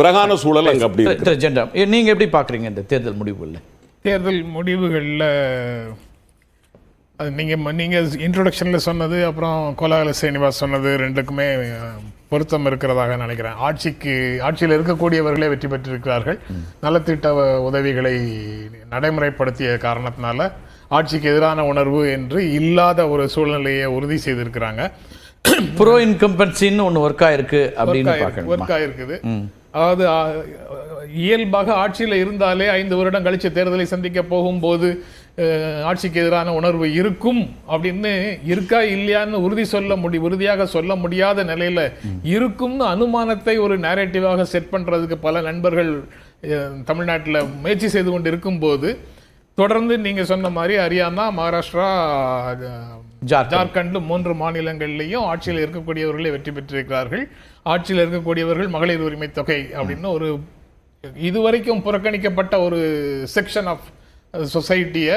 பிறகான சூழல் அங்க அப்படி இருக்கு. நீங்க எப்படி பாக்குறீங்க இந்த தேர்தல் முடிவுகள்ல? தேர்தல் முடிவுகளில் அது நீங்கள் இன்ட்ரோடக்ஷனில் சொன்னது, அப்புறம் கோலாகல சீனிவாஸ் சொன்னது ரெண்டுக்குமே பொருத்தம் இருக்கிறதாக நினைக்கிறேன். ஆட்சியில் இருக்கக்கூடியவர்களே வெற்றி பெற்றிருக்கிறார்கள். நலத்திட்ட உதவிகளை நடைமுறைப்படுத்திய காரணத்தினால ஆட்சிக்கு எதிரான உணர்வு என்று இல்லாத ஒரு சூழ்நிலையை உறுதி செய்திருக்கிறாங்க. ப்ரோ இன்கம்பன்சின்னு ஒன்று ஒர்க் ஆயிருக்கு அப்படின்னு ஒர்க் ஆயிருக்குது. அதாவது இயல்பாக ஆட்சியில் இருந்தாலே 5 வருடம் கழிச்சு தேர்தலை சந்திக்க போகும்போது ஆட்சிக்கு எதிரான உணர்வு இருக்கும் அப்படின்னு இருக்கா இல்லையான்னு உறுதியாக சொல்ல முடியாத நிலையில இருக்கும்னு அனுமானத்தை ஒரு நேரேட்டிவாக செட் பண்றதுக்கு பல நண்பர்கள் தமிழ்நாட்டில் முயற்சி செய்து கொண்டு இருக்கும்போது, தொடர்ந்து நீங்க சொன்ன மாதிரி ஹரியானா, மகாராஷ்டிரா, ஜார்க்கண்ட் 3 மாநிலங்கள்லையும் ஆட்சியில் இருக்கக்கூடியவர்களே வெற்றி பெற்றிருக்கிறார்கள். ஆட்சியில் இருக்கக்கூடியவர்கள் மகளிர் உரிமை தொகை அப்படின்னு ஒரு இதுவரைக்கும் புறக்கணிக்கப்பட்ட ஒரு செக்ஷன் ஆஃப் சொசைட்டியை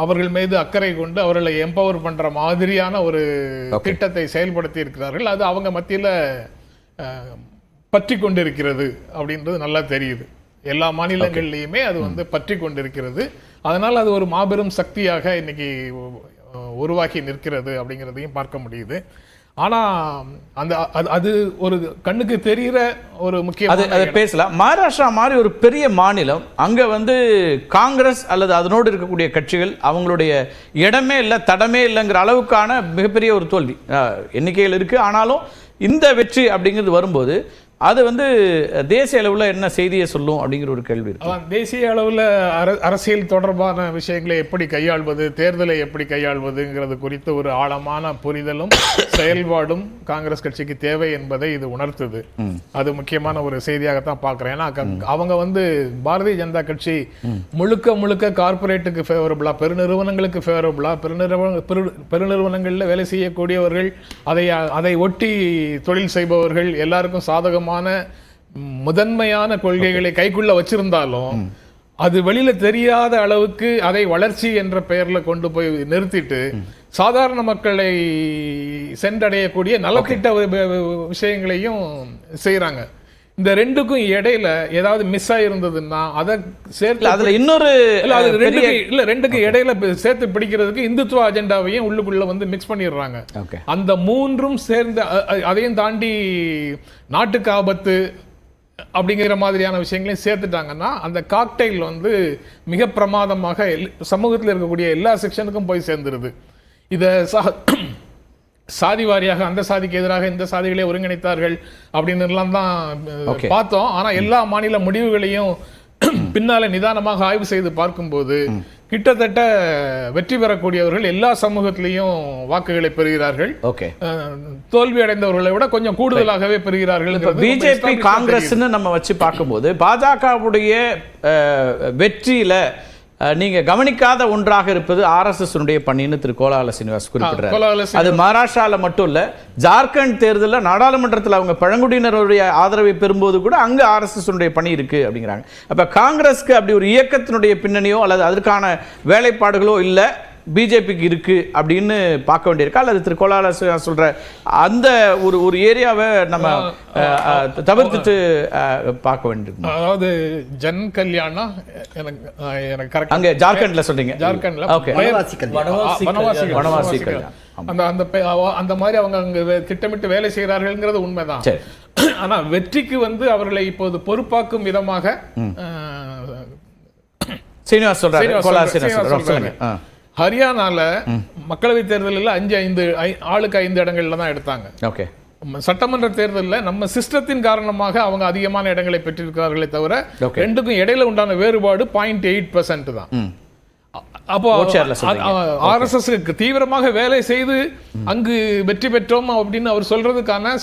அவர்கள் மீது அக்கறை கொண்டு அவர்களை எம்பவர் பண்ற மாதிரியான ஒரு திட்டத்தை செயல்படுத்தி இருக்கிறார்கள். அது அவங்க மத்தியில் பற்றி கொண்டிருக்கிறது அப்படின்றது நல்லா தெரியுது. எல்லா மாநிலங்கள்லையுமே அது பற்றி கொண்டிருக்கிறது. அதனால் அது ஒரு மாபெரும் சக்தியாக இன்னைக்கு உருவாக்கி நிற்கிறது அப்படிங்கிறதையும் பார்க்க முடியுது. ஆனா அது ஒரு கண்ணுக்கு தெரிகிற ஒரு முக்கிய பேசலாம். மகாராஷ்டிரா மாதிரி ஒரு பெரிய மாநிலம், அங்க காங்கிரஸ் அல்லது அதனோடு இருக்கக்கூடிய கட்சிகள் அவங்களுடைய இடமே இல்லை, தடமே இல்லைங்கிற அளவுக்கான மிகப்பெரிய ஒரு தோல்வி எண்ணிக்கைகள் இருக்கு. ஆனாலும் இந்த வெற்றி அப்படிங்கிறது வரும்போது அது தேசிய அளவில் என்ன செய்தியை சொல்லும் அப்படிங்கிற ஒரு கேள்வி இருக்கு. தேசிய அளவில் அரசியல் தொடர்பான விஷயங்களை எப்படி கையாள்வது, தேர்தலை எப்படி கையாள்வதுங்கிறது குறித்து ஒரு ஆழமான புரிதலும் செயல்பாடும் காங்கிரஸ் கட்சிக்கு தேவை என்பதை இது உணர்த்துது. அது முக்கியமான ஒரு செய்தியாகத்தான் பார்க்கிறேன். ஏன்னா அவங்க பாரதிய ஜனதா கட்சி முழுக்க கார்பரேட்டுக்கு ஃபேவரபிளா, பெருநிறுவனங்களுக்கு ஃபேவரபிளா, பெருநிறுவனங்களில் வேலை செய்யக்கூடியவர்கள், அதை ஒட்டி தொழில் செய்பவர்கள் எல்லாருக்கும் சாதகமாக முதன்மையான கொள்கைகளை கைக்குள்ள வச்சிருந்தாலும் அது வெளியில தெரியாத அளவுக்கு அதை வளர்ச்சி என்ற பெயர்ல கொண்டு போய் நிறுத்திட்டு சாதாரண மக்களை சென்றடையக்கூடிய நலத்திட்ட விஷயங்களையும் செய்யறாங்க. இந்த ரெண்டுக்கும் இடையில ஏதாவது மிஸ் ஆயிருந்ததுன்னா அதை சேர்த்து அதுல இன்னொரு ரெண்டுக்கு இடையில சேர்த்து பிடிக்கிறதுக்கு இந்துத்துவ அஜெண்டாவையும் உள்ளுக்குள்ள மிக்ஸ் பண்ணிடுறாங்க. அந்த மூன்றும் சேர்ந்து அதையும் தாண்டி நாட்டுக்கு ஆபத்து அப்படிங்கிற மாதிரியான விஷயங்களையும் சேர்த்துட்டாங்கன்னா அந்த காக்டெயில் மிக பிரமாதமாக சமூகத்தில் இருக்கக்கூடிய எல்லா செக்ஷனுக்கும் போய் சேர்ந்துருது. இதை சாதி வாரியாக அந்த சாதிக்கு எதிராக இந்த சாதிகளை ஒருங்கிணைத்தார்கள் அப்படின்னு எல்லாம் தான் பார்த்தோம். ஆனா எல்லா மாநில முடிவுகளையும் பின்னால நிதானமாக ஆய்வு செய்து பார்க்கும்போது கிட்டத்தட்ட வெற்றி பெறக்கூடியவர்கள் எல்லா சமூகத்திலையும் வாக்குகளை பெறுகிறார்கள். தோல்வி அடைந்தவர்களை விட கொஞ்சம் கூடுதலாகவே பெறுகிறார்கள். பிஜேபி காங்கிரஸ் நம்ம வச்சு பார்க்கும்போது பாஜகவுடைய வெற்றியில நீங்க கவனிக்காத ஒன்றாக இருப்பது RSS பணின்னு திரு கோலாகல சீனிவாஸ் குறிப்பிட்டார். அது மகாராஷ்டிரால மட்டும் இல்ல, ஜார்க்கண்ட் தேர்தலில் நாடாளுமன்றத்தில் அவங்க பழங்குடியினருடைய ஆதரவை பெறும்போது கூட அங்க RSS பணி இருக்கு அப்படிங்கிறாங்க. அப்ப காங்கிரஸ்க்கு அப்படி ஒரு இயக்கத்தினுடைய பின்னணியோ அல்லது அதற்கான வேலைப்பாடுகளோ இல்ல, பிஜேபிக்கு இருக்கு அப்படின்னு பார்க்க வேண்டியிருக்கா, அல்லது திரு கோலாகல சொல்ற அந்த ஒரு ஏரியாவை நம்ம தவிர்த்துட்டு பார்க்க வேண்டியிருக்கு? அதாவது ஜன் கல்யாணா எனக்கு கரெக்ட் அங்க ஜார்க்கண்ட்ல சொல்றீங்க. ஜார்க்கண்ட்ல வனவாசி கல்யாணம் அந்த மாதிரி அவங்க அங்க திட்டமிட்டு வேலை செய்கிறார்கள்ங்கிறது உண்மைதான். ஆனா வெற்றிக்கு அவர்களை இப்போது பொறுப்பாக்கும் விதமாக சீனிவாஸ் சொல்றாரு. ஹரியானால மக்களவை தேர்தலில் 5 இடங்கள்ல தான் எடுத்தாங்க. சட்டமன்ற தேர்தலில் நம்ம சிஸ்டத்தின் காரணமாக அவங்க அதிகமான இடங்களை பெற்றிருக்கிறார்களே தவிர ரெண்டுக்கும் இடையில உண்டான வேறுபாடு 0.8% தான். அப்போ RSS தீவிரமாக வேலை செய்து அங்கு வெற்றி பெற்றோம் அப்படின்னு அவர் சொல்றதுக்கான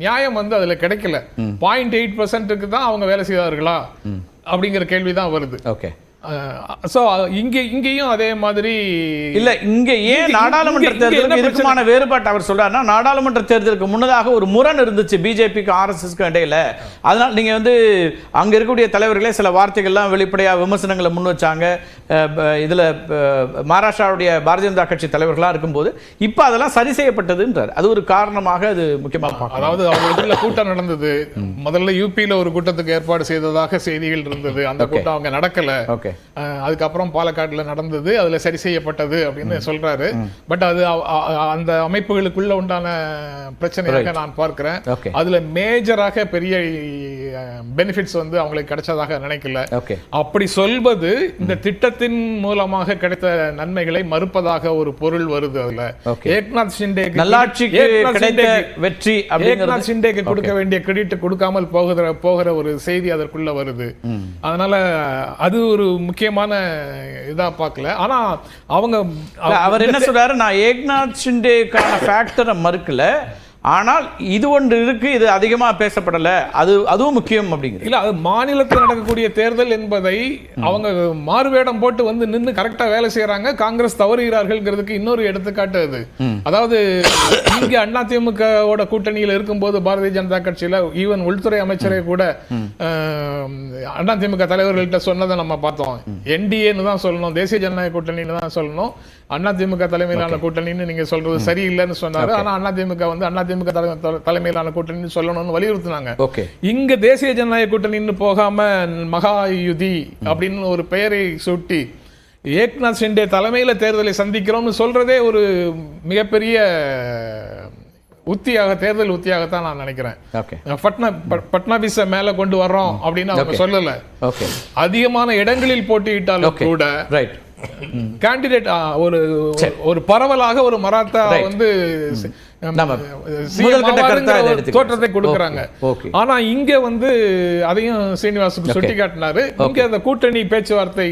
நியாயம் அதுல கிடைக்கல. 0.8% தான் அவங்க வேலை செய்தார்களா அப்படிங்கிற கேள்விதான் வருது. சோ இங்கேயும் அதே மாதிரி இல்ல இங்க ஏன் நாடாளுமன்ற தேர்தலுக்கு இதுக்குமான வேறுபாட்டு அவர் சொல்றாருன்னா, நாடாளுமன்ற தேர்தலுக்கு முன்னதாக ஒரு முரண் இருந்துச்சு பிஜேபிக்கு ஆர்எஸ்எஸ்க்கு இடையில. அதனால நீங்க வந்து அங்க இருக்கக்கூடிய தலைவர்களே சில வார்த்தைகள்லாம் வெளிப்படையா விமர்சனங்களை முன் வச்சாங்க. இதுல மகாராஷ்டிராவுடைய பாரதிய ஜனதா கட்சி தலைவர்களா இருக்கும்போது இப்ப அதெல்லாம் சரி செய்யப்பட்டதுன்றார். அது ஒரு காரணமாக அது முக்கியமாக, அதாவது அவங்களுக்குள்ள கூட்டம் நடந்தது. முதல்ல யூபியில ஒரு கூட்டத்துக்கு ஏற்பாடு செய்ததாக செய்திகள் இருந்தது. அந்த கூட்டம் அவங்க நடக்கல. அதுக்கப்புறம் பாலக்காடுல நடந்தது, அதுல சரி செய்யப்பட்டது அப்படின்னு சொல்றாரு. பட் அது அந்த அமைப்புகளுக்குள்ள உண்டான பிரச்சனையாக நான் பார்க்கிறேன். அதுல மேஜராக பெரிய பெனிஃபிட்ஸ் வந்து அவங்களுக்கு கிடைச்சதாக நினைக்கல. அப்படி சொல்வது இந்த திட்டத்தின் மூலமாக கிடைத்த நன்மைகளை மறுப்பதாக ஒரு பொருள் வருது. அதுல ஏக்நாத் ஷிண்டேக்கு வெற்றி, ஏக்நாத் ஷிண்டேக்கு கொடுக்க வேண்டிய கிரெடிட் கொடுக்காமல் போகிற ஒரு செய்தி அதற்குள்ள வருது. அதனால அது ஒரு முக்கியமான இதா பார்க்கல. ஆனா அவர் என்ன சொல்றாரு, நான் ஏக்நாத் ஷிண்டேக்கான ஃபேக்டரை மறுக்கல, ஆனால் இது ஒன்று இருக்கு, இது அதிகமா பேசப்படல, அதுவும் முக்கியம் அப்படிங்கிறது. இல்ல, அது மாநிலத்தில் நடக்கக்கூடிய தேர்தல் என்பதை அவங்க மாறுவேடம் போட்டு வந்து நின்று கரெக்டா வேலை செய்யறாங்க, காங்கிரஸ் தவறுகிறார்கள்ங்கிறதுக்கு இன்னொரு எடுத்துக்காட்டு அது. அதாவது இங்க அதிமுகவோட கூட்டணியில் இருக்கும்போது பாரதிய ஜனதா கட்சியில ஈவன் உள்துறை அமைச்சரை கூட அதிமுக தலைவர்கள்ட்ட சொன்னதை நம்ம பார்த்தோம். என்டிஏன்னு தான் சொல்லணும், தேசிய ஜனநாயக கூட்டணின்னு தான் சொல்லணும். அதிமுக தலைமையிலான கூட்டணின்னு நீங்க சொல்றது சரியில்லைன்னு சொன்னாரு. ஆனா அதிமுக வந்து அதிமுக தலைமையிலான கூட்டணி சொல்லணும்னு வலியுறுத்தினாங்க. இங்க தேசிய ஜனநாயக கூட்டணின்னு போகாம மகாயுதி அப்படின்னு ஒரு பெயரை சூட்டி ஏக்நாத் ஷிண்டே தலைமையில தேர்தலை சந்திக்கிறோம்னு சொல்றதே ஒரு மிகப்பெரிய உத்தியாக, தேர்தல் உத்தியாகத்தான் நான் நினைக்கிறேன். பட்னாவிஸ மேல கொண்டு வர்றோம் அப்படின்னு அவங்க சொல்லல. அதிகமான இடங்களில் போட்டியிட்டாலும் கூட கேண்டிடேட் ஒரு பரவலாக ஒரு மராத்தா வந்து தோற்றத்தை கொடுக்கறாங்க. ஆனா இங்க வந்து அதையும் சீனிவாசுக்கு சுட்டி காட்டினாரு. இங்க அந்த கூட்டணி பேச்சுவார்த்தை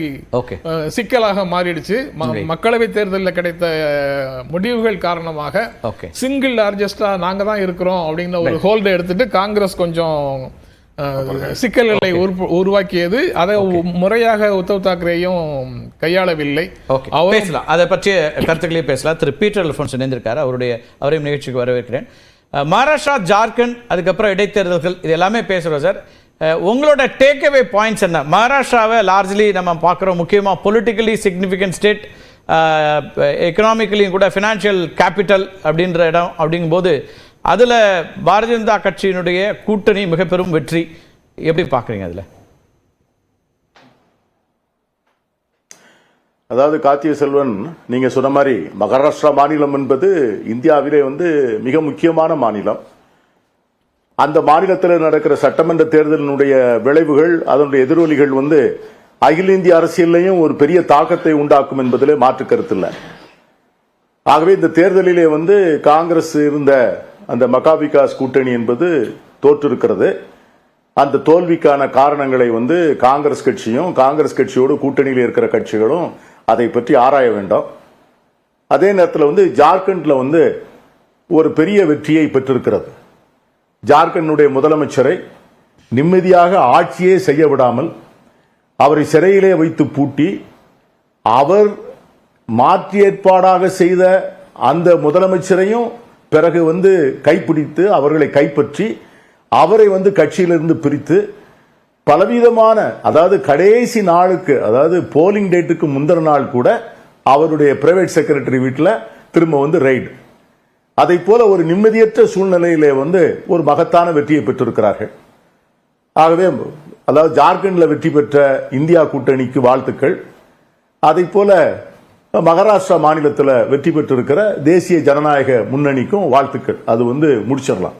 சிக்கலாக மாறிடுச்சு. மக்களவை தேர்தலில் கிடைத்த முடிவுகள் காரணமாக சிங்கிள் லார்ஜஸ்டா நாங்க தான் இருக்கிறோம் அப்படின்னு ஒரு ஹோல்டை எடுத்துட்டு காங்கிரஸ் கொஞ்சம் சிக்கல்களை உருவாக்கியது. அதை முறையாக உத்தவ் தாக்கரேயும் கையாளவில்லை. பேசலாம், அதை பற்றிய கருத்துக்களே பேசலாம். திரு பீட்டர் அல்போன்ஸ் இணைந்திருக்காரு, அவரையும் நிகழ்ச்சிக்கு வரவேற்கிறேன். மகாராஷ்டிரா, ஜார்க்கண்ட், அதுக்கப்புறம் இடைத்தேர்தல்கள், இது எல்லாமே பேசுகிறோம் சார். உங்களோட டேக் அவே பாயிண்ட்ஸ் என்ன? மகாராஷ்டிராவை லார்ஜ்லி நம்ம பார்க்குறோம், முக்கியமாக பொலிட்டிக்கலி சிக்னிஃபிகண்ட் ஸ்டேட், எக்கனாமிக்கலியும் கூட ஃபினான்ஷியல் கேபிட்டல் அப்படின்ற இடம். அப்படிங்கும்போது அதுல பாரதிய ஜனதா கட்சியினுடைய கூட்டணி மிக பெரும் வெற்றி எப்படி பார்க்குறீங்க? அதுல அதாவது கார்த்திகை செல்வன், நீங்க சொன்ன மாதிரி மகாராஷ்டிரா மாநிலம் என்பது இந்தியாவிலே வந்து மிக முக்கியமான மாநிலம். அந்த மாநிலத்தில் நடக்கிற சட்டமன்ற தேர்தலினுடைய விளைவுகள், அதனுடைய எதிரொலிகள் வந்து அகில இந்திய அரசியலையும் ஒரு பெரிய தாக்கத்தை உண்டாக்கும் என்பதிலே மாற்று கருத்து இல்லை. ஆகவே இந்த தேர்தலிலே வந்து காங்கிரஸ் இருந்த அந்த மகாவிகாஸ் கூட்டணி என்பது தோற்றிருக்கிறது. அந்த தோல்விக்கான காரணங்களை வந்து காங்கிரஸ் கட்சியும் காங்கிரஸ் கட்சியோடு கூட்டணியில் இருக்கிற கட்சிகளும் அதை பற்றி ஆராய வேண்டும். அதே நேரத்தில் வந்து ஜார்க்கண்ட்ல வந்து ஒரு பெரிய வெற்றியை பெற்றிருக்கிறது. ஜார்க்கண்டுடைய முதலமைச்சரை நிம்மதியாக ஆட்சியே செய்ய விடாமல் அவரை சிறையிலே வைத்து பூட்டி, அவர் மாற்றி ஏற்பாடாக செய்த அந்த முதலமைச்சரையும் பிறகு வந்து கைப்பிடித்து அவர்களை கைப்பற்றி அவரை வந்து கட்சியிலிருந்து பிரித்து பலவிதமான, அதாவது கடைசி நாளுக்கு, அதாவது போலிங் டேட்டுக்கு முந்தின நாள் கூட அவருடைய பிரைவேட் செக்ரட்டரி வீட்டில் திரும்ப வந்து ரெய்டு. அதை போல ஒரு நிம்மதியற்ற சூழ்நிலையிலே வந்து ஒரு மகத்தான வெற்றியை பெற்றிருக்கிறார்கள். ஆகவே அதாவது ஜார்க்கண்ட்ல வெற்றி பெற்ற இந்தியா கூட்டணிக்கு வாழ்த்துக்கள். அதை போல மகாராஷ்டிரா மாநிலத்தில் வெற்றி பெற்றிருக்கிற தேசிய ஜனநாயக முன்னணிக்கும் வாழ்த்துக்கள். அது வந்து முடிச்சிடலாம்.